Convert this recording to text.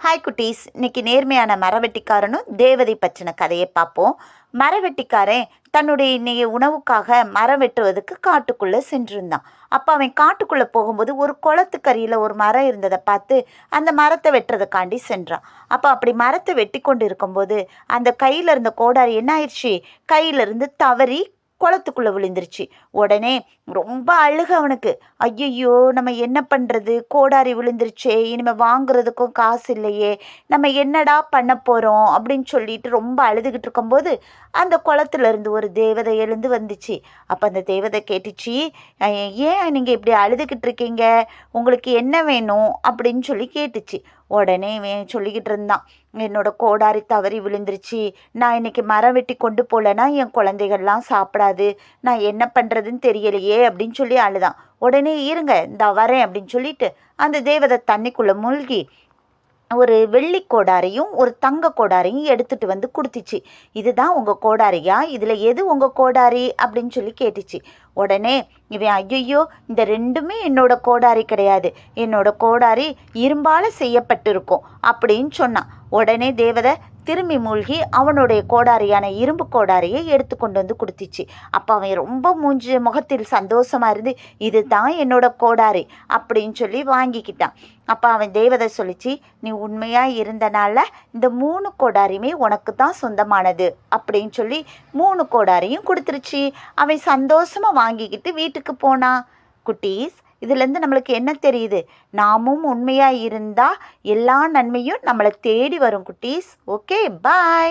Hi குட்டீஸ், இன்னைக்கு நேர்மையான மரவெட்டிக்காரனும் தேவதை பற்றின கதையை பார்ப்போம். மரவெட்டிக்காரன் தன்னுடைய இன்னைய உணவுக்காக மரம் வெட்டுவதற்கு காட்டுக்குள்ளே சென்றிருந்தான். அப்போ அவன் காட்டுக்குள்ளே போகும்போது ஒரு குளத்துக்கரியில் ஒரு மரம் இருந்ததை பார்த்து அந்த மரத்தை வெட்டுறதுக்காண்டி சென்றான். அப்போ அப்படி மரத்தை வெட்டி கொண்டு இருக்கும்போது அந்த கையில் இருந்த கோடாரி என்ன ஆயிடுச்சு, கையிலிருந்து தவறி குளத்துக்குள்ளே விழுந்துருச்சு. உடனே ரொம்ப அழுக அவனுக்கு. ஐயையோ, நம்ம என்ன பண்ணுறது, கோடாரி விழுந்துருச்சே, இனிமேல் வாங்குறதுக்கும் காசு இல்லையே, நம்ம என்னடா பண்ண போகிறோம் அப்படின்னு சொல்லிட்டு ரொம்ப அழுதுகிட்டு இருக்கும்போது அந்த குளத்துலேருந்து ஒரு தேவதை எழுந்து வந்துச்சு. அப்போ அந்த தேவதை கேட்டுச்சு, ஏன் நீங்கள் இப்படி அழுதுகிட்டு இருக்கீங்க, உங்களுக்கு என்ன வேணும் அப்படின்னு சொல்லி கேட்டுச்சு. உடனே இவன் சொல்லிக்கிட்டு இருந்தான், என்னோட கோடாரி தவறி விழுந்துருச்சு, நான் இன்னைக்கு மரம் வெட்டி கொண்டு போகலன்னா என் குழந்தைகள்லாம் சாப்பிடாது, நான் என்ன பண்ணுறதுன்னு தெரியலையே அப்படின்னு சொல்லி அழுதான். உடனே இருங்க இந்த வரேன் அப்படின்னு சொல்லிட்டு அந்த தேவதை தண்ணிக்குள்ளே மூழ்கி ஒரு வெள்ளி கோடாரியும் ஒரு தங்க கோடாரியும் எடுத்துட்டு வந்து கொடுத்துச்சு. இதுதான் உங்கள் கோடாரியா, இதில் எது உங்கள் கோடாரி அப்படின்னு சொல்லி கேட்டுச்சு. உடனே இவன் ஐயையோ, இந்த ரெண்டுமே என்னோட கோடாரி கிடையாது, என்னோட கோடாரி இரும்பால் செய்யப்பட்டிருக்கும் அப்படின்னு சொன்னான். உடனே தேவதை திரும்பி மூழ்கி அவனுடைய கோடாரியான இரும்பு கோடாரியை எடுத்து கொண்டு வந்து கொடுத்துச்சு. அப்போ அவன் ரொம்ப முகத்தில் சந்தோஷமாக இருந்து இதுதான் என்னோட கோடாரி அப்படின்னு சொல்லி வாங்கிக்கிட்டான். அப்போ அவன் தேவதை சொல்லிச்சு, நீ உண்மையாக இருந்தனால இந்த 3 கோடாரியுமே உனக்கு தான் சொந்தமானது அப்படின்னு சொல்லி 3 கோடாரியும் கொடுத்துருச்சு. அவன் சந்தோஷமாக வாங்கிக்கிட்டு வீட்டுக்கு போனான். குட்டீஸ், இதுலேருந்து நம்மளுக்கு என்ன தெரியுது, நாமும் உண்மையாக இருந்தால் எல்லா நன்மையும் நம்மளை தேடி வரும் குட்டீஸ். ஓகே, பாய்.